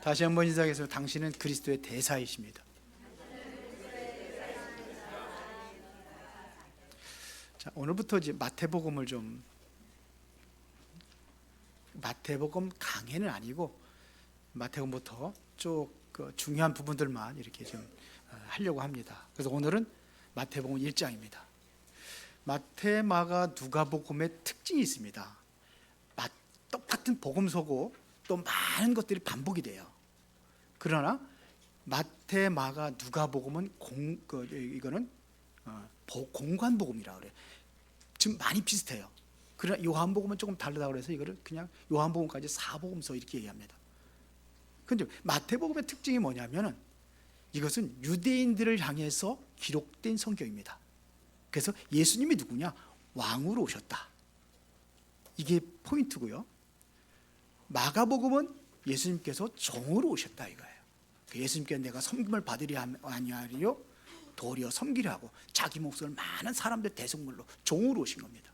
다시 한번 인사하겠습니다. 당신은 그리스도의 대사이십니다. 자, 오늘부터 이제 마태복음을 마태복음 강해는 아니고 마태복음부터 쭉 그 중요한 부분들만 이렇게 좀 하려고 합니다. 그래서 오늘은 마태복음 1장입니다. 마태, 마가, 누가복음의 특징이 있습니다. 똑같은 복음서고 또 많은 것들이 반복이 돼요. 그러나 마태, 마가, 누가복음은 이거는 공관복음이라 그래요. 지금 많이 비슷해요. 그러나 요한복음은 조금 다르다고 그래서 이거를 그냥 요한복음까지 사복음서 이렇게 얘기합니다. 근데 마태복음의 특징이 뭐냐면은 이것은 유대인들을 향해서 기록된 성경입니다. 그래서 예수님이 누구냐? 왕으로 오셨다. 이게 포인트고요. 마가복음은 예수님께서 종으로 오셨다 이거예요. 예수님께서 내가 섬김을 받으려 아니하리요 도리어 섬기려 하고 자기 목숨을 많은 사람들 대속물로 종으로 오신 겁니다.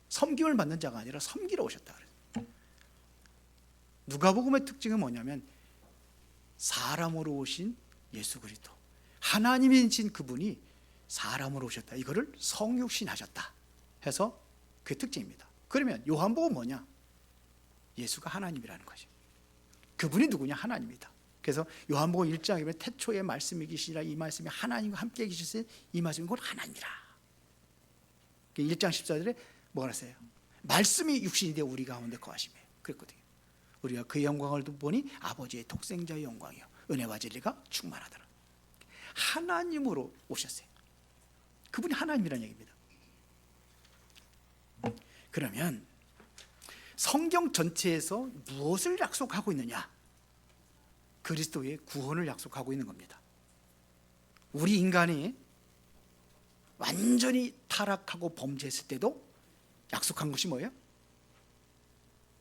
섬김을 받는 자가 아니라 섬기러 오셨다 그래요. 누가복음의 특징은 뭐냐면 사람으로 오신 예수 그리스도, 하나님이신 그분이 사람으로 오셨다. 이거를 성육신하셨다 해서 그게 특징입니다. 그러면 요한복음은 뭐냐? 예수가 하나님이라는 거죠. 그분이 누구냐? 하나님이다. 그래서 요한복음 1장에 보면 태초에 말씀이 계시니라, 이 말씀이 하나님과 함께 계셨으니 이 말씀이 곧 하나님이라. 1장 14절에 뭐가 했어요? 말씀이 육신이 되어 우리 가운데 거하시며 그랬거든요. 우리가 그의 영광을 보니 아버지의 독생자의 영광이요 은혜와 진리가 충만하더라. 하나님으로 오셨어요. 그분이 하나님이라는 얘기입니다. 그러면 성경 전체에서 무엇을 약속하고 있느냐? 그리스도의 구원을 약속하고 있는 겁니다. 우리 인간이 완전히 타락하고 범죄했을 때도 약속한 것이 뭐예요?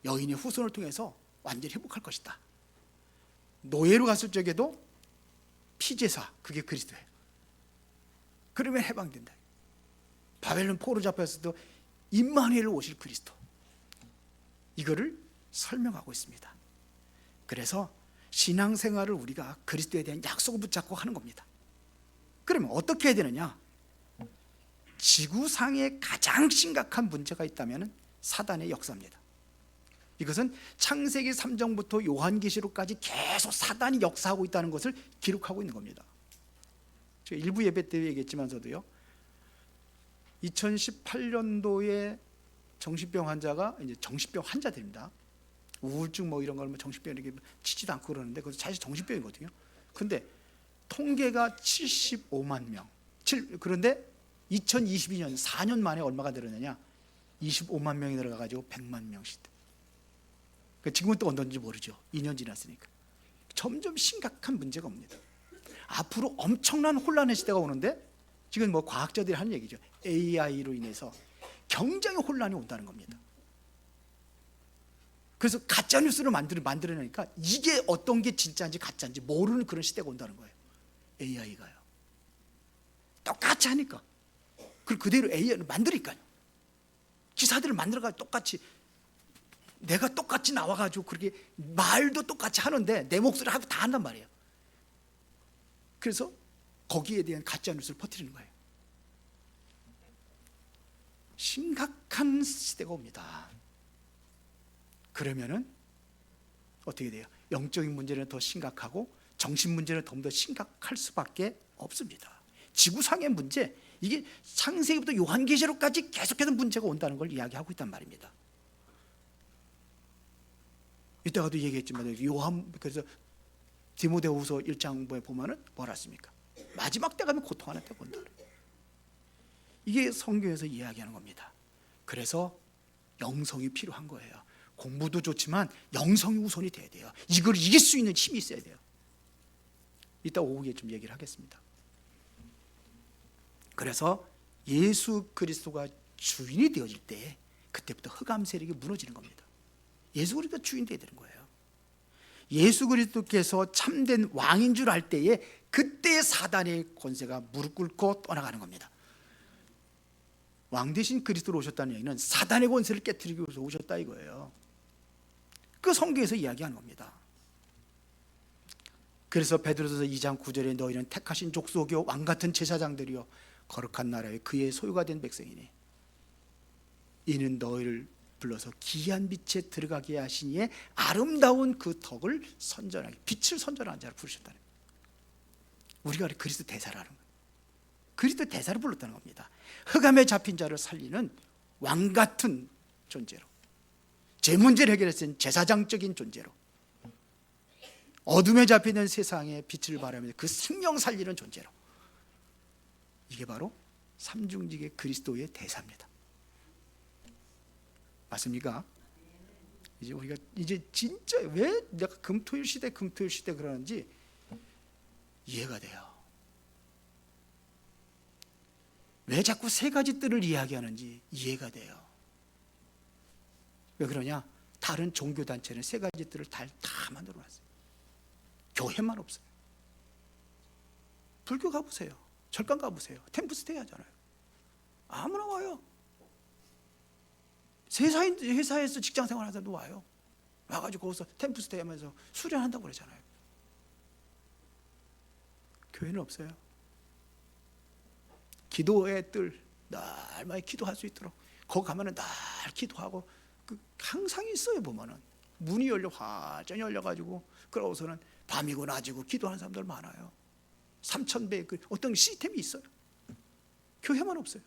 여인의 후손을 통해서 완전히 회복할 것이다. 노예로 갔을 적에도 피제사, 그게 그리스도예요. 그러면 해방된다. 바벨론 포로 잡혔을 때도 임마누엘 오실 그리스도, 이거를 설명하고 있습니다. 그래서 신앙생활을 우리가 그리스도에 대한 약속을 붙잡고 하는 겁니다. 그러면 어떻게 해야 되느냐? 지구상에 가장 심각한 문제가 있다면 사단의 역사입니다. 이것은 창세기 3장부터 요한계시록까지 계속 사단이 역사하고 있다는 것을 기록하고 있는 겁니다. 제가 일부 예배 때 얘기했지만서도요, 2018년도에 정신병 환자가 이제 정신병 환자들입니다. 우울증 뭐 이런 걸 정신병 이렇게 치지도 않고 그러는데 그것도 사실 정신병이거든요. 근데 통계가 75만 명. 그런데 2022년 4년 만에 얼마가 늘었느냐? 25만 명이 들어가가지고 100만 명씩. 지금은 또 어떤지 모르죠. 2년 지났으니까. 점점 심각한 문제가 옵니다. 앞으로 엄청난 혼란의 시대가 오는데 지금 뭐 과학자들이 하는 얘기죠. AI로 인해서 굉장히 혼란이 온다는 겁니다. 그래서 가짜 뉴스를 만들어내니까 이게 어떤 게 진짜인지 가짜인지 모르는 그런 시대가 온다는 거예요. AI가요. 똑같이 하니까. 그리고 그대로 AI를 만드니까요. 기사들을 만들어가지고 똑같이, 내가 똑같이 나와가지고 그렇게 말도 똑같이 하는데 내 목소리를 하고 다 한단 말이에요. 그래서 거기에 대한 가짜 뉴스를 퍼뜨리는 거예요. 심각한 시대가 옵니다. 그러면은 어떻게 돼요? 영적인 문제는 더 심각하고 정신 문제는 더 심각할 수밖에 없습니다. 지구상의 문제, 이게 창세기부터 요한계시록까지 계속해서 문제가 온다는 걸 이야기하고 있단 말입니다. 이따가도 얘기했지만 그래서 디모데후서 1장부에 보면은 뭐라 했습니까? 마지막 때 가면 고통하는 때가 온다. 이게 성경에서 이야기하는 겁니다. 그래서 영성이 필요한 거예요. 공부도 좋지만 영성이 우선이 돼야 돼요. 이걸 이길 수 있는 힘이 있어야 돼요. 이따 오후에 좀 얘기를 하겠습니다. 그래서 예수 그리스도가 주인이 되어질 때 그때부터 흑암 세력이 무너지는 겁니다. 예수 그리스도가 주인 되어야 되는 거예요. 예수 그리스도께서 참된 왕인 줄 알 때에 그때 사단의 권세가 무릎 꿇고 떠나가는 겁니다. 왕 대신 그리스도로 오셨다는 얘기는 사단의 권세를 깨뜨리기 위해서 오셨다 이거예요. 그 성경에서 이야기하는 겁니다. 그래서 베드로서 2장 9절에 너희는 택하신 족속이요 왕 같은 제사장들이요 거룩한 나라에 그의 소유가 된 백성이니 이는 너희를 불러서 기이한 빛에 들어가게 하시니에 아름다운 그 덕을 선전하게, 빛을 선전하는 자를 부르셨다는 거예요. 우리가 그리스도 대사라는 거예요. 그리스도 대사를 불렀다는 겁니다. 흑암에 잡힌 자를 살리는 왕 같은 존재로, 제 문제를 해결했을 제사장적인 존재로, 어둠에 잡히는 세상에 빛을 발하면서 그 생명 살리는 존재로, 이게 바로 삼중직의 그리스도의 대사입니다. 맞습니까? 이제 우리가 이제 진짜 왜 내가 금토일 시대 그러는지 이해가 돼요. 왜 자꾸 세 가지 뜰을 이야기하는지 이해가 돼요. 왜 그러냐? 다른 종교단체는 세 가지 뜰을 다 만들어놨어요. 교회만 없어요. 불교 가보세요. 절간 가보세요. 템플스테이 하잖아요. 아무나 와요. 회사에서 직장생활 하는 사람도 와요. 와가지고 거기서 템플스테이 하면서 수련한다고 그러잖아요. 교회는 없어요. 기도의 뜰, 날마다 기도할 수 있도록 거기 가면은 날 기도하고 항상 있어요. 보면은 문이 열려 활전히 열려가지고 그러고서는 밤이고 낮이고 기도하는 사람들 많아요. 3,000배 어떤 시스템이 있어요. 교회만 없어요.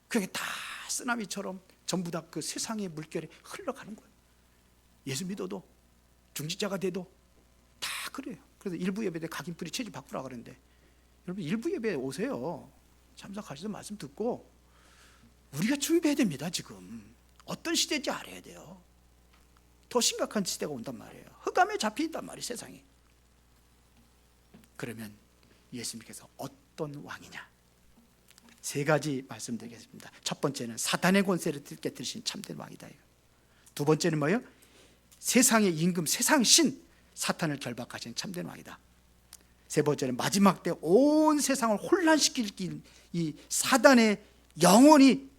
그게 다 쓰나미처럼 전부 다 그 세상의 물결에 흘러가는 거예요. 예수 믿어도 중직자가 돼도 다 그래요. 그래서 일부 예배 때 각인뿌리 체질 바꾸라 그러는데 여러분 일부 예배에 오세요. 참석하셔서 말씀 듣고 우리가 준비해야 됩니다. 지금 어떤 시대인지 알아야 돼요. 더 심각한 시대가 온단 말이에요. 흑암에 잡혀 있단 말이에요. 세상이. 그러면 예수님께서 어떤 왕이냐? 세 가지 말씀드리겠습니다. 첫 번째는 사단의 권세를 깨뜨리신 참된 왕이다. 두 번째는 뭐예요? 세상의 임금, 세상 신 사탄을 결박하신 참된 왕이다. 세 번째는 마지막 때 온 세상을 혼란시킬 이 사단의 영원히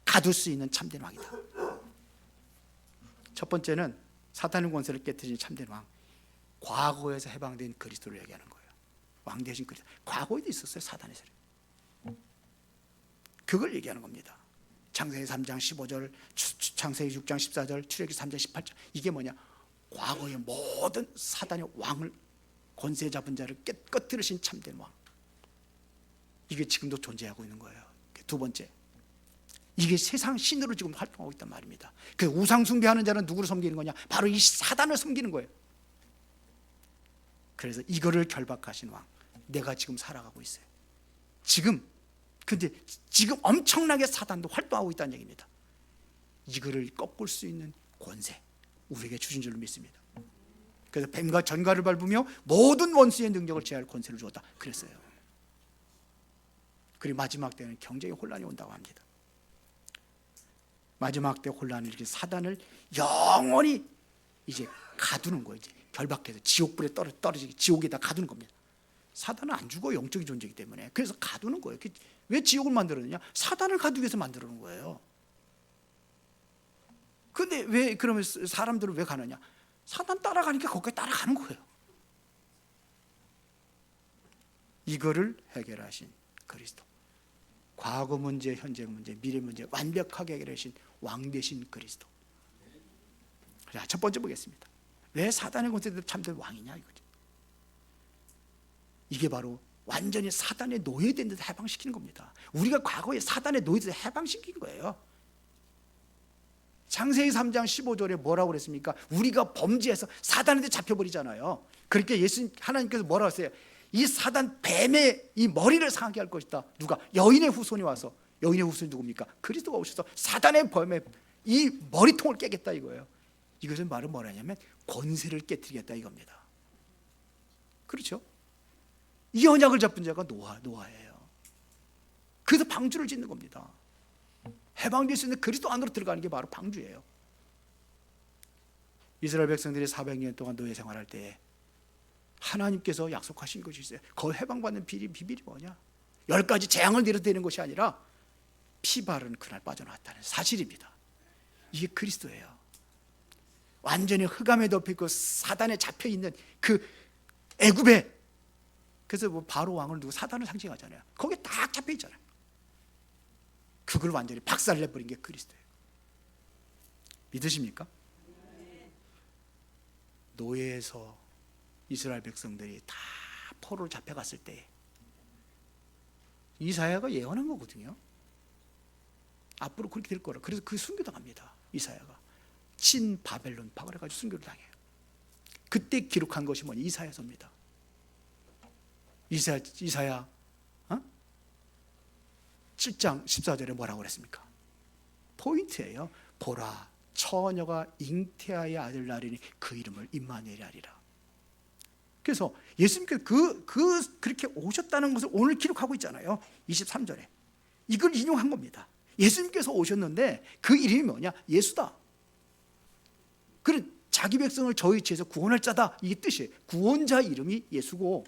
가둘 수 있는 참된 왕이다. 첫 번째는 사탄의 권세를 깨뜨린 참된 왕, 과거에서 해방된 그리스도를 얘기하는 거예요. 왕 대신 그리스도. 과거에도 있었어요. 사단의 세력. 그걸 얘기하는 겁니다. 창세기 3장 15절, 창세기 6장 14절, 출애굽기 3장 18절. 이게 뭐냐? 과거의 모든 사단의 왕을, 권세 잡은 자를 깨뜨리신 참된 왕. 이게 지금도 존재하고 있는 거예요. 두 번째, 이게 세상 신으로 지금 활동하고 있단 말입니다. 그 우상 숭배하는 자는 누구를 섬기는 거냐? 바로 이 사단을 섬기는 거예요. 그래서 이거를 결박하신 왕, 내가 지금 살아가고 있어요. 근데 지금 엄청나게 사단도 활동하고 있다는 얘기입니다. 이거를 꺾을 수 있는 권세, 우리에게 주신 줄로 믿습니다. 그래서 뱀과 전갈을 밟으며 모든 원수의 능력을 제할 권세를 주었다 그랬어요. 그리고 마지막 때는 경제의 혼란이 온다고 합니다. 마지막 때 혼란을 일으킨 사단을 영원히 이제 가두는 거예요. 이제 결박해서 지옥불에 떨어지게 지옥에다 가두는 겁니다. 사단은 안 죽어, 영적인 존재이기 때문에. 그래서 가두는 거예요. 왜 지옥을 만들었느냐? 사단을 가두기 위해서 만들어 놓은 거예요. 근데 왜 그러면 사람들은 왜 가느냐? 사단 따라가니까 거기에 따라가는 거예요. 이거를 해결하신 그리스도, 과거 문제, 현재 문제, 미래 문제 완벽하게 해결하신 왕 되신 그리스도. 자, 첫 번째 보겠습니다. 왜 사단의 권세를 참된 왕이냐 이거죠. 이게 바로 완전히 사단의 노예된 데서 해방시키는 겁니다. 우리가 과거에 사단의 노예돼서 해방시킨 거예요. 창세기 3장 15절에 뭐라고 그랬습니까? 우리가 범죄해서 사단한테 잡혀버리잖아요. 그렇게 하나님께서 뭐라고 했어요? 이 사단 뱀의 이 머리를 상하게 할 것이다. 누가? 여인의 후손이 와서. 여인의 후손이 누굽니까? 그리스도가 오셔서 사단의 범의 이 머리통을 깨겠다 이거예요. 이것은 말은 뭐라냐면 권세를 깨뜨리겠다 이겁니다. 그렇죠? 이 언약을 잡은 자가 노아예요. 그래서 방주를 짓는 겁니다. 해방될 수 있는 그리스도 안으로 들어가는 게 바로 방주예요. 이스라엘 백성들이 400년 동안 노예 생활할 때 하나님께서 약속하신 것이 있어요. 그 해방받는 비밀이 뭐냐? 10가지 재앙을 내려대는 것이 아니라 피발은 그날 빠져나왔다는 사실입니다. 이게 그리스도예요. 완전히 흑암에 덮여있고 사단에 잡혀있는 그 애굽에. 그래서 뭐 바로 왕을 두고 사단을 상징하잖아요. 거기에 딱 잡혀 있잖아요. 그걸 완전히 박살내버린 게 그리스도예요. 믿으십니까? 노예에서 이스라엘 백성들이 다 포로로 잡혀갔을 때 이사야가 예언한 거거든요. 앞으로 그렇게 될 거라. 그래서 그 순교당합니다. 이사야가 친 바벨론파 그래가지고 순교를 당해요. 그때 기록한 것이 뭐냐? 이사야서입니다. 이사야 7장 14절에 뭐라고 그랬습니까? 포인트예요. 보라, 처녀가 잉태하여 아들 낳으리니 그 이름을 임마누엘이 하리라. 그래서 예수님께서 그렇게 오셨다는 것을 오늘 기록하고 있잖아요. 23절에 이걸 인용한 겁니다. 예수님께서 오셨는데 그 이름이 뭐냐? 예수다. 그런 자기 백성을 저희 죄에서 구원할 자다, 이게 뜻이에요. 구원자 이름이 예수고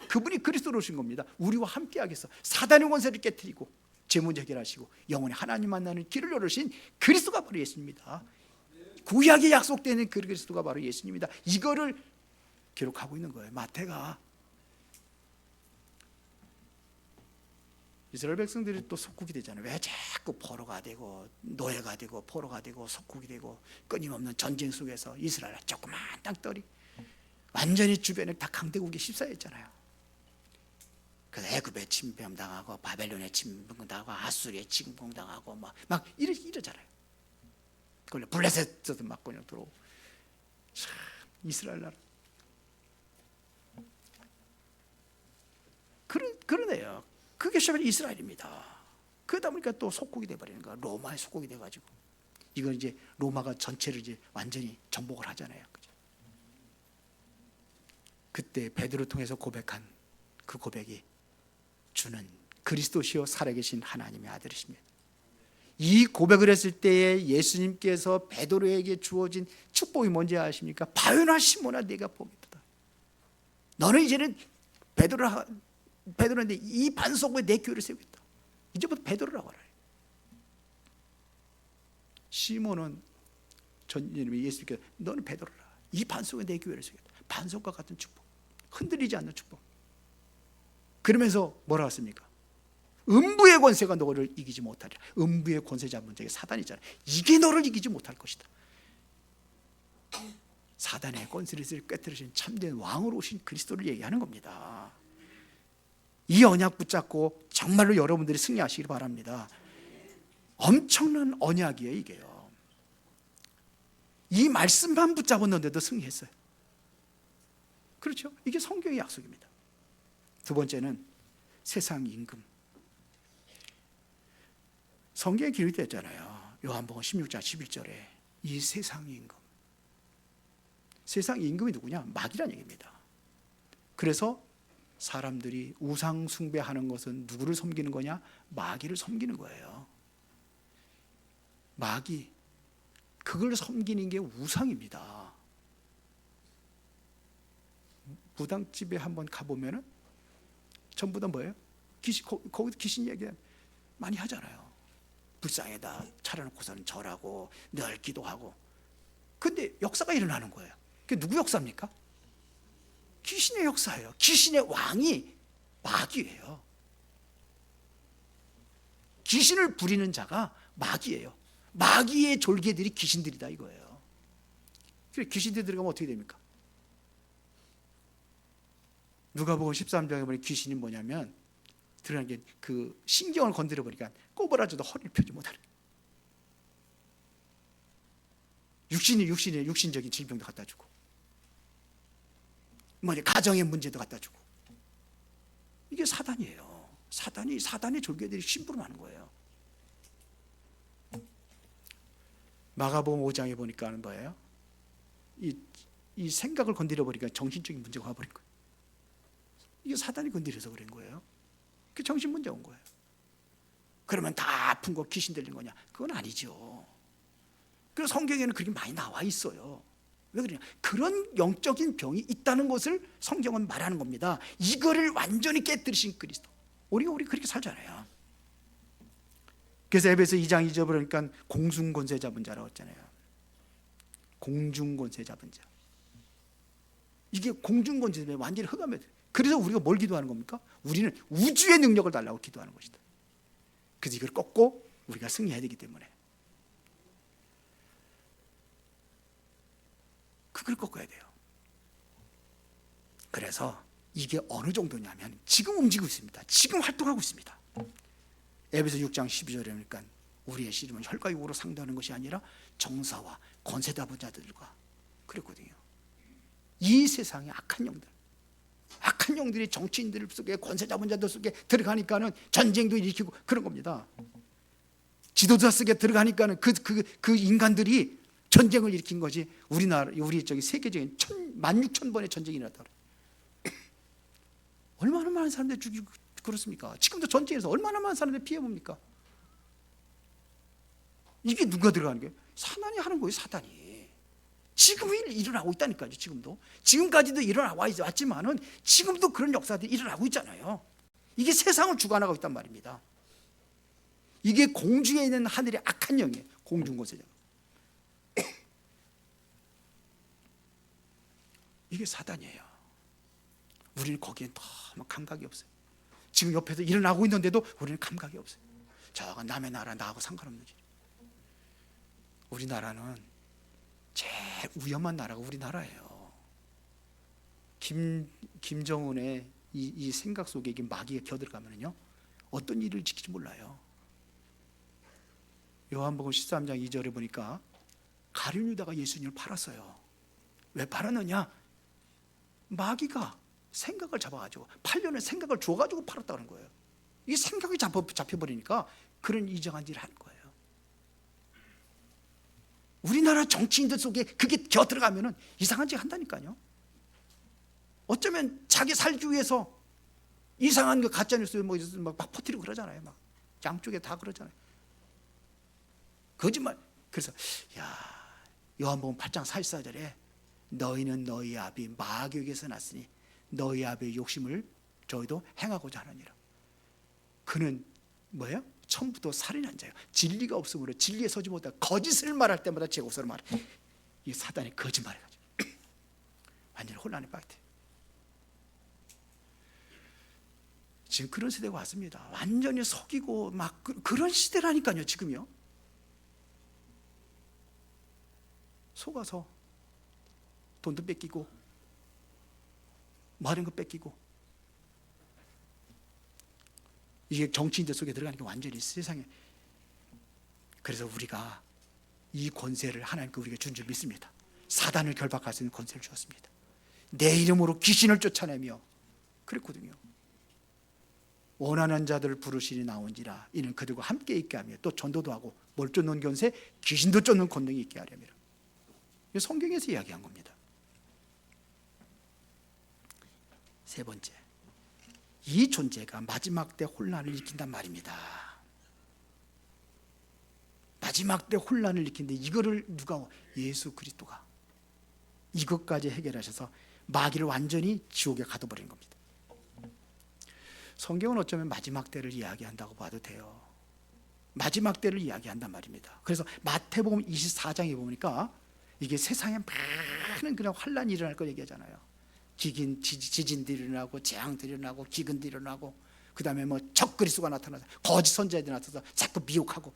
그분이 그리스도로 오신 겁니다. 우리와 함께 하겠어. 사단의 권세를 깨뜨리고 죄 문제 해결하시고 영원히 하나님 만나는 길을 열으신 그리스도가 바로 예수님입니다. 구약에 약속되는 그 그리스도가 바로 예수님입니다. 이거를 기록하고 있는 거예요. 마태가. 이스라엘 백성들이 또 속국이 되잖아요. 왜 자꾸 포로가 되고 노예가 되고 포로가 되고 속국이 되고 끊임없는 전쟁 속에서 이스라엘 조그만 땅덩어리 완전히 주변에 다 강대국이 휩싸였잖아요. 그래서 애굽에 침범당하고 바벨론에 침범당하고 아수리에 침범당하고 막 이러잖아요. 그걸 블레셋에도 막 그냥 들어오고. 참 이스라엘 나라 그러네요. 그게 시작은 이스라엘입니다. 그러다 보니까 또 속국이 돼버리는 거야. 로마의 속국이 돼가지고 이건 이제 로마가 전체를 이제 완전히 정복을 하잖아요. 그죠? 그때 베드로를 통해서 고백한 그 고백이 주는 그리스도시요 살아계신 하나님의 아들이십니다. 이 고백을 했을 때에 예수님께서 베드로에게 주어진 축복이 뭔지 아십니까? 바요나 시몬아 네가 복이 있다. 너는 이제는 베드로인데 이 반석 위에 내 교회를 세우겠다. 이제부터 베드로라고 알아요. 시몬은 전 이름이 예수님께서 너는 베드로라. 이 반석 위에 내 교회를 세우겠다. 반석과 같은 축복, 흔들리지 않는 축복. 그러면서 뭐라고 했습니까? 음부의 권세가 너를 이기지 못하리라. 음부의 권세 잡은 자가 사단이잖아요. 이게 너를 이기지 못할 것이다. 사단의 권세를 꿰뜨리신 참된 왕으로 오신 그리스도를 얘기하는 겁니다. 이 언약 붙잡고 정말로 여러분들이 승리하시길 바랍니다. 엄청난 언약이에요, 이게요. 이 말씀만 붙잡았는데도 승리했어요. 그렇죠? 이게 성경의 약속입니다. 두 번째는 세상 임금. 성경에 기록되어 있잖아요. 요한복음 16장 11절에 이 세상 임금. 세상 임금이 누구냐? 마귀란 얘기입니다. 그래서 사람들이 우상 숭배하는 것은 누구를 섬기는 거냐? 마귀를 섬기는 거예요. 마귀. 그걸 섬기는 게 우상입니다. 무당집에 한번 가보면은 전부 다 뭐예요? 거기도 귀신 얘기 많이 하잖아요. 불상에다 차려놓고서는 절하고 늘 기도하고. 근데 역사가 일어나는 거예요. 그게 누구 역사입니까? 귀신의 역사예요. 귀신의 왕이 마귀예요. 귀신을 부리는 자가 마귀예요. 마귀의 졸개들이 귀신들이다 이거예요. 그래 귀신들이 들어가면 어떻게 됩니까? 누가복음 13장에 보니 귀신이 뭐냐면 들어가는 게 그 신경을 건드려 버리니까 꼬부라져도 허리를 펴지 못하는. 육신적인 질병도 갖다 주고, 가정의 문제도 갖다 주고. 이게 사단이에요. 사단의 졸개들이 심부름하는 거예요. 마가복음 5장에 보니까 하는 거예요. 이 생각을 건드려 버리니까 정신적인 문제가 와버린 거예요. 이게 사단이 건드려서 그런 거예요. 그 정신 문제 온 거예요. 그러면 다 아픈 거 귀신 들린 거냐? 그건 아니죠. 그래서 성경에는 그렇게 많이 나와 있어요. 왜 그러냐? 그런 영적인 병이 있다는 것을 성경은 말하는 겁니다. 이거를 완전히 깨뜨리신 그리스도. 우리 그렇게 살잖아요. 그래서 에베소 2장 2절 보니까 공중권세 잡은 자라고 했잖아요. 공중권세 잡은 자. 이게 공중권세 때문에 완전히 흑암에 돼요. 그래서 우리가 뭘 기도하는 겁니까? 우리는 우주의 능력을 달라고 기도하는 것이다. 그래서 이걸 꺾고 우리가 승리해야 되기 때문에 그걸 꺾어야 돼요. 그래서 이게 어느 정도냐면 지금 움직이고 있습니다. 지금 활동하고 있습니다. 에베소 6장 12절에 보니까 우리의 씨름은 혈과 육으로 상대하는 것이 아니라 정사와 권세 잡은 자들과 그랬거든요. 이 세상의 악한 영들이 정치인들 속에 권세 잡은 자들 속에 들어가니까는 전쟁도 일으키고 그런 겁니다. 지도자 속에 들어가니까는 그 인간들이 전쟁을 일으킨 것이 우리나라 우리 저기 세계적인 16,000번의 전쟁이 일어났다. 얼마나 많은 사람들이 죽이고 그렇습니까? 지금도 전쟁에서 얼마나 많은 사람들이 피해 봅니까? 이게 누가 들어가는 거예요? 사단이 하는 거예요. 사단이. 지금 일어나고 있다니까요. 지금까지도 일어나고 왔지만은 지금도 그런 역사들이 일어나고 있잖아요. 이게 세상을 주관하고 있단 말입니다. 이게 공중에 있는 하늘의 악한 영이에요. 공중권세자. 이게 사단이에요. 우리는 거기에 너무 감각이 없어요. 지금 옆에서 일어나고 있는데도 우리는 감각이 없어요. 저가 남의 나라 나하고 상관없는 일. 우리나라는 제일 위험한 나라가 우리나라예요. 김정은의 이 생각 속에 이게 마귀가 겨들어가면요 어떤 일을 지킬지 몰라요. 요한복음 13장 2절에 보니까 가룟 유다가 예수님을 팔았어요. 왜 팔았느냐? 마귀가 생각을 잡아가지고 8년의 생각을 줘가지고 팔았다는 거예요. 이 생각이 잡혀버리니까 그런 이상한 일을 하는 거예요. 우리나라 정치인들 속에 그게 겨 들어가면은 이상한 짓 한다니까요. 어쩌면 자기 살기 위해서 이상한 거 가짜뉴스 막 퍼뜨리고 그러잖아요. 막 양쪽에 다 그러잖아요. 거짓말. 그래서 요한복음 8장 44절에 너희는 너희 아비 마귀에게서 났으니 너희 아비의 욕심을 저희도 행하고자 하느니라. 그는 뭐예요? 처음부터 살인한 자예요. 진리가 없으므로 진리에 서지 못하고 거짓을 말할 때마다 제 옷으로 말해. 이 사단이 거짓말을 가지고 완전히 혼란에 빠졌대요. 지금 그런 시대가 왔습니다. 완전히 속이고 막 그런 시대라니까요. 지금요. 속아서 돈도 뺏기고 많은 거 뺏기고 이게 정치인들 속에 들어가니까 완전히 세상에. 그래서 우리가 이 권세를 하나님께 우리가 준 줄 믿습니다. 사단을 결박할 수 있는 권세를 주었습니다. 내 이름으로 귀신을 쫓아내며 그랬거든요. 원하는 자들을 부르시니 나온지라 이는 그들과 함께 있게 하며 또 전도도 하고 뭘 쫓는 권세 귀신도 쫓는 권능이 있게 하려니라. 성경에서 이야기한 겁니다. 세 번째, 이 존재가 마지막 때 혼란을 일으킨단 말입니다. 마지막 때 혼란을 일으키는데 이거를 누가? 예수 그리스도가 이것까지 해결하셔서 마귀를 완전히 지옥에 가둬버린 겁니다. 성경은 어쩌면 마지막 때를 이야기한다고 봐도 돼요. 마지막 때를 이야기한단 말입니다. 그래서 마태복음 24장에 보니까 이게 세상에 많은 그런 환란이 일어날 거 얘기하잖아요. 지진들이 일어나고 재앙들이 일어나고 기근들이 일어나고 그 다음에 뭐 적그리스도가 나타나서 거짓 선지자들이 나타나서 자꾸 미혹하고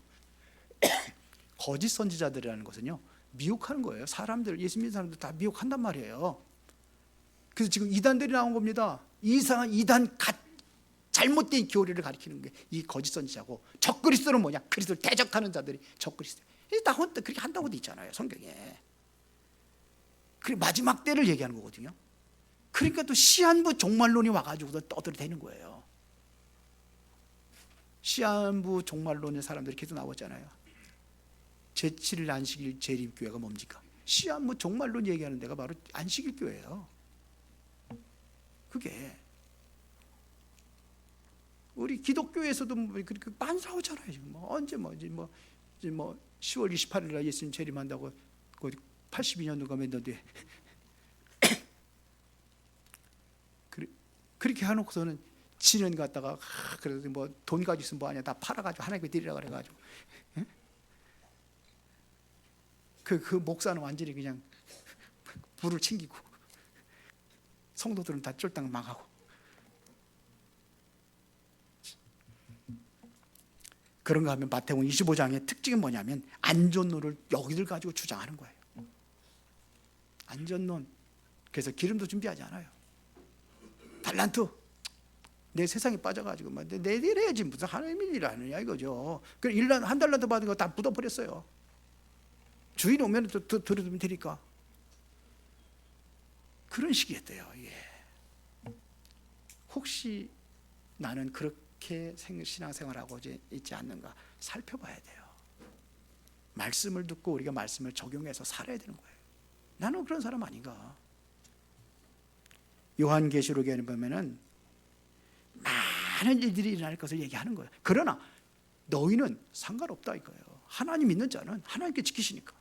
거짓 선지자들이라는 것은요 미혹하는 거예요. 사람들, 예수 믿는 사람들 다 미혹한단 말이에요. 그래서 지금 이단들이 나온 겁니다. 이상한 이단 잘못된 교리를 가리키는 게 이 거짓 선지자고, 적그리스도는 뭐냐? 그리스도를 대적하는 자들이 적그리스도. 다 그렇게 한다고 돼 있잖아요 성경에. 그리고 마지막 때를 얘기하는 거거든요. 그러니까 또 시한부 종말론이 와가지고 떠들어대는 거예요. 시한부 종말론의 사람들이 계속 나오잖아요. 제7일 안식일 재림교회가 뭡니까? 시한부 종말론 얘기하는 데가 바로 안식일 교회예요. 그게 우리 기독교에서도 그렇게 많이 나오잖아요. 지금 언제 이제 10월 28일 날 예수님 재림한다고 82년도가 맺는데 그렇게 해놓고서는 지는 갖다가 그래도 뭐 돈 가지고 있으면 뭐 아니야 다 팔아가지고 하나님께 드리라 그래가지고 그 목사는 완전히 그냥 불을 챙기고 성도들은 다 쫄딱 망하고. 그런가 하면 마태복음 25장의 특징이 뭐냐면 안전론을 여기들 가지고 주장하는 거예요. 안전론. 그래서 기름도 준비하지 않아요. 달란트. 내 세상에 빠져가지고 내일 해야지 무슨 하나님의 일을 하느냐 이거죠. 그 1년 한 달란트 받은 거 다 묻어버렸어요. 주인 오면 또 들어두면 되니까. 그런 식이었대요. 예. 혹시 나는 그렇게 신앙생활하고 있지 않는가 살펴봐야 돼요. 말씀을 듣고 우리가 말씀을 적용해서 살아야 되는 거예요. 나는 그런 사람 아닌가. 요한계시록에 보면은 많은 일들이 일어날 것을 얘기하는 거예요. 그러나 너희는 상관없다 이거예요. 하나님 믿는 자는 하나님께 지키시니까.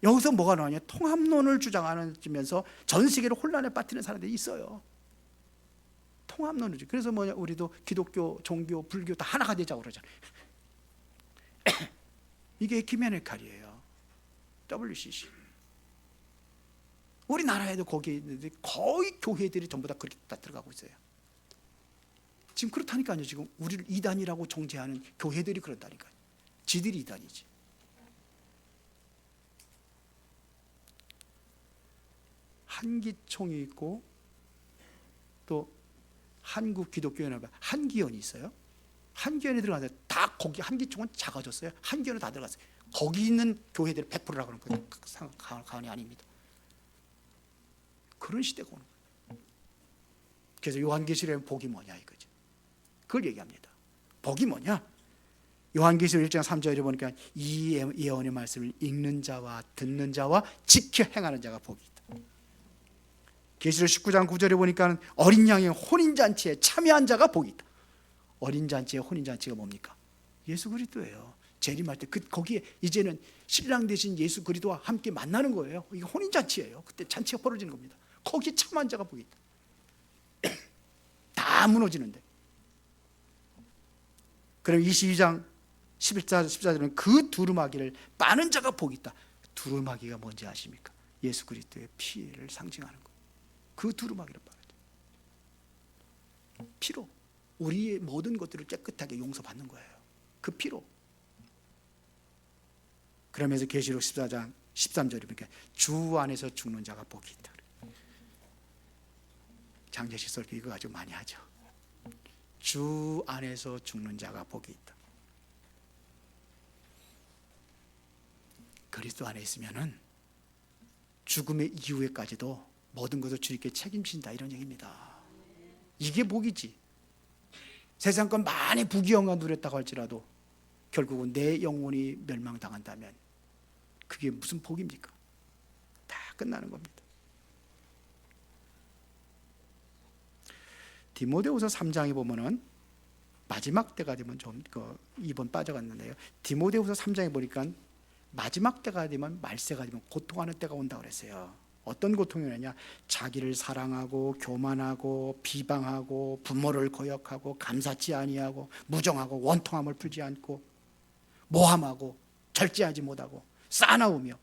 여기서 뭐가 나오냐? 통합론을 주장하면서 전 세계를 혼란에 빠뜨리는 사람들이 있어요. 통합론이죠. 그래서 뭐냐? 우리도 기독교, 종교, 불교 다 하나가 되자고 그러잖아요. 이게 에큐메니칼이에요. WCC. 우리나라에도 거기에 있는데 거의 교회들이 전부 다 그렇게 다 들어가고 있어요. 지금 그렇다니까요. 지금 우리를 이단이라고 정죄하는 교회들이 그런다니까요. 지들이 이단이지. 한기총이 있고 또 한국기독교연합회 한기연이 있어요. 한기연에 들어가서 다 거기 한기총은 작아졌어요. 한기연은 다 들어갔어요. 거기 있는 교회들이 100%라고 그러는 거예요. 가언이 아닙니다. 그런 시대가 오는 거예요. 그래서 요한계시록의 복이 뭐냐 이거죠. 그걸 얘기합니다. 복이 뭐냐? 요한계시록 1장 3절에 보니까 이 예언의 말씀을 읽는 자와 듣는 자와 지켜 행하는 자가 복이 있다. 계시록 19장 9절에 보니까 어린 양의 혼인잔치에 참여한 자가 복이 있다. 어린 잔치의 혼인잔치가 뭡니까? 예수 그리스도예요. 재림할 때 거기에 이제는 신랑 되신 예수 그리스도와 함께 만나는 거예요. 이게 혼인잔치예요. 그때 잔치가 벌어지는 겁니다. 거기에 참여한 자가 복이 있다. 다 무너지는데. 그럼 22장 14절은 그 두루마기를 빠는 자가 복이 있다. 두루마기가 뭔지 아십니까? 예수 그리스도의 피를 상징하는 거예요. 그 두루마기를 빠는 자. 피로 우리의 모든 것들을 깨끗하게 용서받는 거예요. 그 피로. 그러면서 계시록 14장 13절에 보니까 주 안에서 죽는 자가 복이 있다. 장제식 설교 이거 아주 많이 하죠. 주 안에서 죽는 자가 복이 있다. 그리스도 안에 있으면은 죽음의 이후에까지도 모든 것을 주님께 책임진다 이런 얘기입니다. 이게 복이지. 세상 건 많이 부귀영화 누렸다고 할지라도 결국은 내 영혼이 멸망당한다면 그게 무슨 복입니까? 다 끝나는 겁니다. 디모데후서 3장에 보면은 마지막 때가 되면 좀 2번 빠져갔는데요. 디모데후서 3장에 보니까 마지막 때가 되면 말세가 되면 고통하는 때가 온다고 그랬어요. 어떤 고통이냐냐? 자기를 사랑하고 교만하고 비방하고 부모를 거역하고 감사치 아니하고 무정하고 원통함을 풀지 않고 모함하고 절제하지 못하고 싸나우며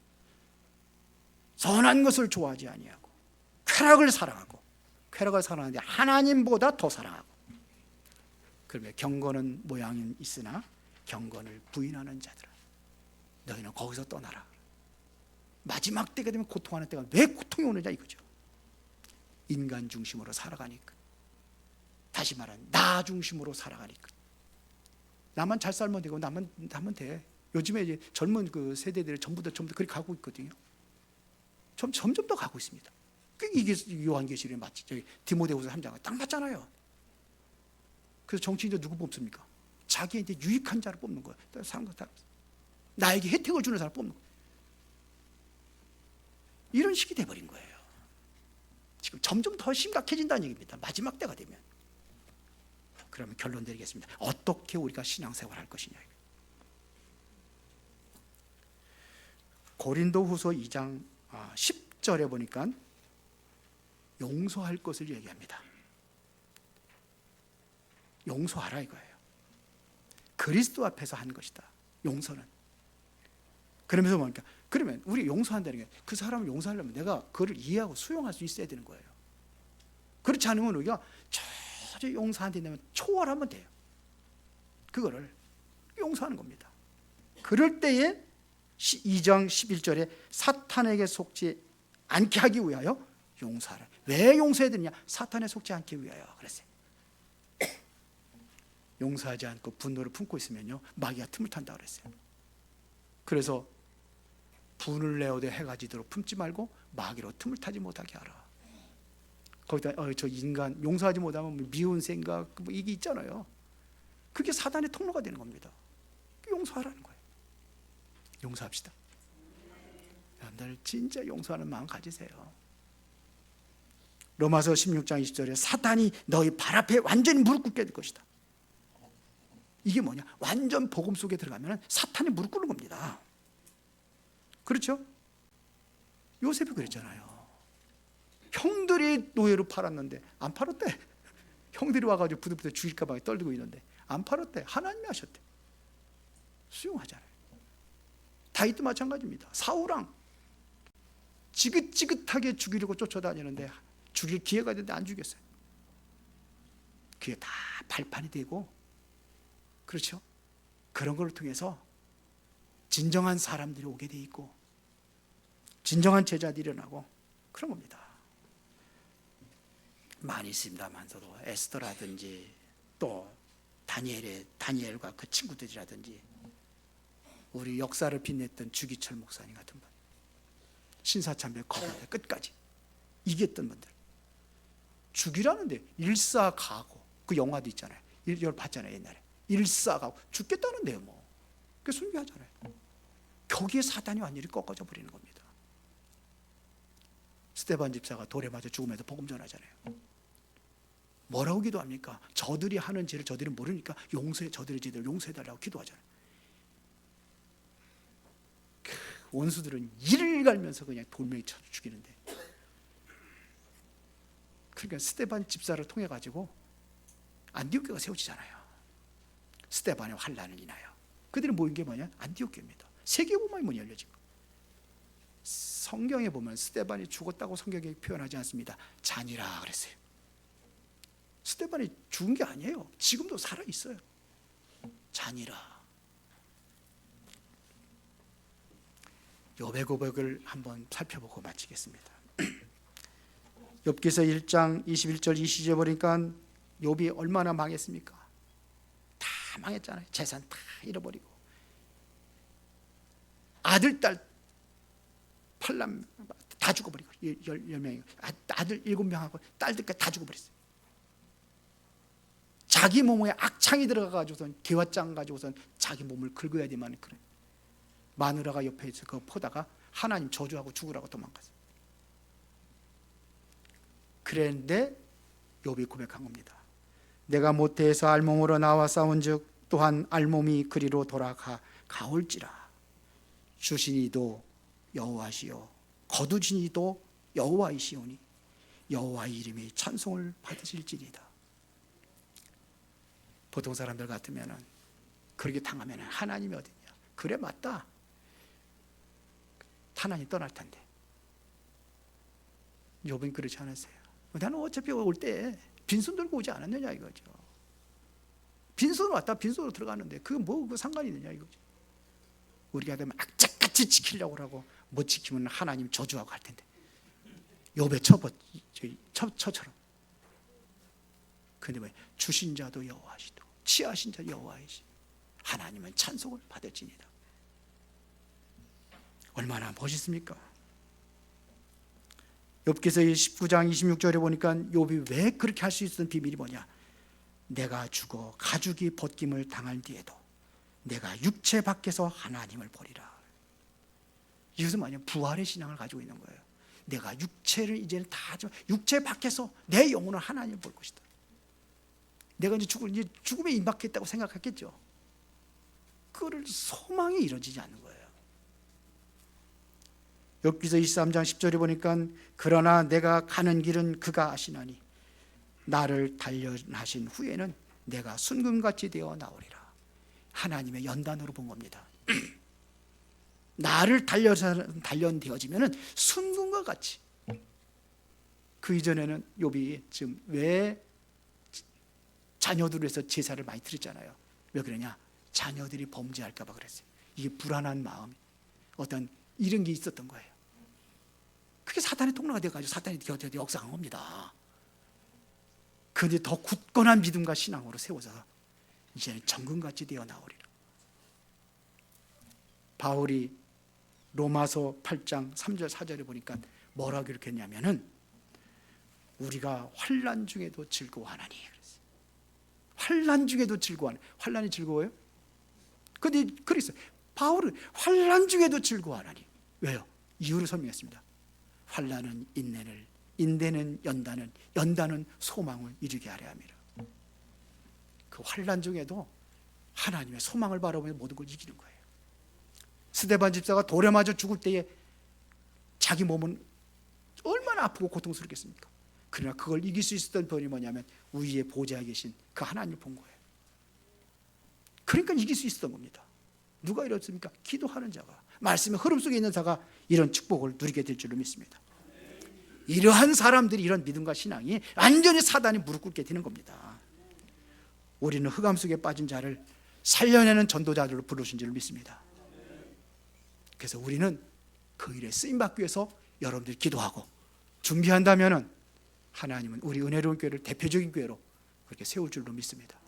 선한 것을 좋아하지 아니하고 쾌락을 사랑하고 쾌락을 사랑하는데 하나님보다 더 사랑하고 그러면 경건은 모양은 있으나 경건을 부인하는 자들아 너희는 거기서 떠나라. 마지막 때가 되면 고통하는 때가 왜 고통이 오느냐 이거죠. 인간 중심으로 살아가니까. 다시 말하면 나 중심으로 살아가니까. 나만 잘 살면 되고 나만 돼. 요즘에 이제 젊은 그 세대들이 전부 다 그렇게 가고 있거든요. 점점 더 가고 있습니다. 이게 요한계시록에 맞지. 저기 디모데후서 3장에 딱 맞잖아요. 그래서 정치인들 누구 뽑습니까? 자기한테 유익한 자를 뽑는 거예요. 나에게 혜택을 주는 사람을 뽑는 거예요. 이런 식이 돼버린 거예요. 지금 점점 더 심각해진다는 얘기입니다. 마지막 때가 되면. 그러면 결론 내리겠습니다. 어떻게 우리가 신앙생활 할 것이냐. 고린도후서 2장 10절에 보니까 용서할 것을 얘기합니다. 용서하라 이거예요. 그리스도 앞에서 한 것이다. 용서는. 그러면서 보니까 그러면 우리 용서한다는 게 그 사람을 용서하려면 내가 그를 이해하고 수용할 수 있어야 되는 거예요. 그렇지 않으면 우리가 저저 용서 안 된다면 초월하면 돼요. 그거를 용서하는 겁니다. 그럴 때에 2장 11절에 사탄에게 속지 않게 하기 위하여 용서하라. 왜 용서해야 되느냐? 사탄에 속지 않기 위하여 그랬어요. 용서하지 않고 분노를 품고 있으면요, 마귀가 틈을 탄다 그랬어요. 그래서 분을 내어도 해가 지도록 품지 말고 마귀로 틈을 타지 못하게 하라. 거기다 저 인간 용서하지 못하면 미운 생각 뭐 이게 있잖아요. 그게 사단의 통로가 되는 겁니다. 용서하라는 거예요. 용서합시다. 여러분들 진짜 용서하는 마음 가지세요. 로마서 16장 20절에 사탄이 너희 발 앞에 완전히 무릎 꿇게 될 것이다. 이게 뭐냐? 완전 복음 속에 들어가면 사탄이 무릎 꿇는 겁니다. 그렇죠? 요셉이 그랬잖아요. 형들이 노예로 팔았는데 안 팔았대. 형들이 와가지고 부들부들 죽일까 봐 떨고 있는데 안 팔았대. 하나님이 하셨대. 수용하잖아요. 다윗도 마찬가지입니다. 사울왕 지긋지긋하게 죽이려고 쫓아다니는데 죽일 기회가 있는데 안 죽였어요. 그게 다 발판이 되고, 그렇죠? 그런 걸 통해서 진정한 사람들이 오게 돼 있고 진정한 제자들이 일어나고 그런 겁니다. 많이 있습니다만서도 에스더라든지 또 다니엘과 그 친구들이라든지 우리 역사를 빛냈던 주기철 목사님 같은 분, 신사참배 거부할 끝까지 이겼던 분들, 죽이라는데 일사가고, 그 영화도 있잖아요. 이걸 봤잖아요. 옛날에 일사가고 죽겠다는데요. 뭐 그 순교하잖아요. 거기에 사단이 완전히 꺾어져 버리는 겁니다. 스데반 집사가 돌에 맞아 죽으면서 복음 전하잖아요. 뭐라고 기도합니까? 저들이 하는 죄를 저들이 모르니까 용서해, 저들의 죄를 용서해달라고 기도하잖아요. 원수들은 이를 갈면서 그냥 돌멩이 쳐 죽이는데, 그러니까 스데반 집사를 통해 가지고 안디옥교가 세워지잖아요. 스데반의 환란을 인하여 그들이 모인 게 뭐냐? 안디옥교입니다. 세계복음화의 문이 열려진 거. 성경에 보면 스데반이 죽었다고 성경에 표현하지 않습니다. 잔이라 그랬어요. 스데반이 죽은 게 아니에요. 지금도 살아 있어요. 잔이라. 욥의 고백을 한번 살펴보고 마치겠습니다. 욥기서 1장 21절 20절 보니까 욥이 얼마나 망했습니까? 다 망했잖아요. 재산 다 잃어버리고 아들 딸 팔남 다 죽어버리고 10명이 아들 7명하고 딸들까지 다 죽어버렸어요. 자기 몸에 악창이 들어가가지고선 개화장 가지고선 자기 몸을 긁어야 되만 그래. 마누라가 옆에 있어 그거 보다가 하나님 저주하고 죽으라고 도망갔어요. 그랬는데 욥이 고백한 겁니다. 내가 모태에서 알몸으로 나와 싸운즉 또한 알몸이 그리로 돌아가 가올지라. 주시니도 여호와시요 거두시니도 여호와이시오니 여호와의 이름이 찬송을 받으실지니이다. 보통 사람들 같으면은 그렇게 당하면 하나님이 어디냐? 그래 맞다. 하나님 떠날 텐데. 욥은 그렇지 않았어요. 나는 어차피 올 때 빈손 들고 오지 않았느냐 이거죠. 빈손으로 왔다 빈손으로 들어가는데 그게 뭐 상관이 있느냐 이거죠. 우리가 되면 악착같이 지키려고 하고 못 지키면 하나님 저주하고 할 텐데. 욥의 처처럼. 근데 왜 주신 자도 여호와시도 취하신 자 여호와이시. 하나님은 찬송을 받을지니라. 얼마나 멋있습니까? 욥기서 19장 26절에 보니까 욥이 왜 그렇게 할 수 있었던 비밀이 뭐냐? 내가 죽어 가죽이 벗김을 당할 뒤에도 내가 육체 밖에서 하나님을 보리라. 이것은 뭐냐? 부활의 신앙을 가지고 있는 거예요. 내가 육체를 이제는 다 육체 밖에서 내 영혼은 하나님을 볼 것이다. 내가 이제 죽음에 임박했다고 생각했겠죠. 그거를 소망이 이루어지지 않는 거예요. 욥기서 23장 10절에 보니까 그러나 내가 가는 길은 그가 아시나니 나를 단련하신 후에는 내가 순금같이 되어 나오리라. 하나님의 연단으로 본 겁니다. 나를 단련되어지면은 순금과 같이. 그 이전에는 욥이 지금 왜 자녀들을 위해서 제사를 많이 드렸잖아요. 왜 그러냐? 자녀들이 범죄할까 봐 그랬어요. 이게 불안한 마음, 어떤 이런 게 있었던 거예요. 그게 사탄의 통로가 되어가지고 사탄이 곁에 역사한 겁니다. 그런데 더 굳건한 믿음과 신앙으로 세워서 이제는 정금같이 되어 나오리라. 바울이 로마서 8장 3절 4절에 보니까 뭐라고 이렇게 했냐면은 우리가 환난 중에도 즐거워하나니 그랬어요. 환난 중에도 즐거워하니. 환난이 즐거워요? 그런데 그랬어요. 바울은 환난 중에도 즐거워하나니. 왜요? 이유를 설명했습니다. 환난은 인내를, 인내는 연단은, 연단은 소망을 이루게 하려 함이라. 그 환난 중에도 하나님의 소망을 바라보며 모든 걸 이기는 거예요. 스데반 집사가 돌에 맞아 죽을 때에 자기 몸은 얼마나 아프고 고통스럽겠습니까? 그러나 그걸 이길 수 있었던 분이 뭐냐면 위에 보좌에 계신 그 하나님을 본 거예요. 그러니까 이길 수 있었던 겁니다. 누가 이렇습니까? 기도하는 자가, 말씀의 흐름 속에 있는 자가 이런 축복을 누리게 될 줄로 믿습니다. 이러한 사람들이, 이런 믿음과 신앙이 완전히 사단이 무릎 꿇게 되는 겁니다. 우리는 흑암 속에 빠진 자를 살려내는 전도자들로 부르신 줄로 믿습니다. 그래서 우리는 그 일에 쓰임받기 위해서 여러분들이 기도하고 준비한다면 하나님은 우리 은혜로운 교회를 대표적인 교회로 그렇게 세울 줄로 믿습니다.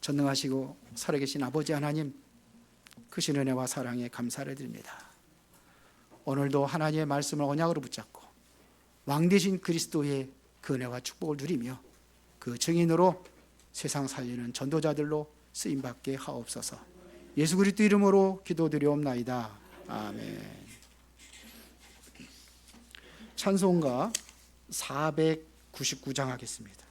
전능하시고 살아계신 아버지 하나님, 크신 은혜와 사랑에 감사를 드립니다. 오늘도 하나님의 말씀을 언약으로 붙잡고 왕 되신 그리스도의 그 은혜와 축복을 누리며 그 증인으로 세상 살리는 전도자들로 쓰임받게 하옵소서. 예수 그리스도 이름으로 기도드리옵나이다. 아멘. 찬송가 499장 하겠습니다.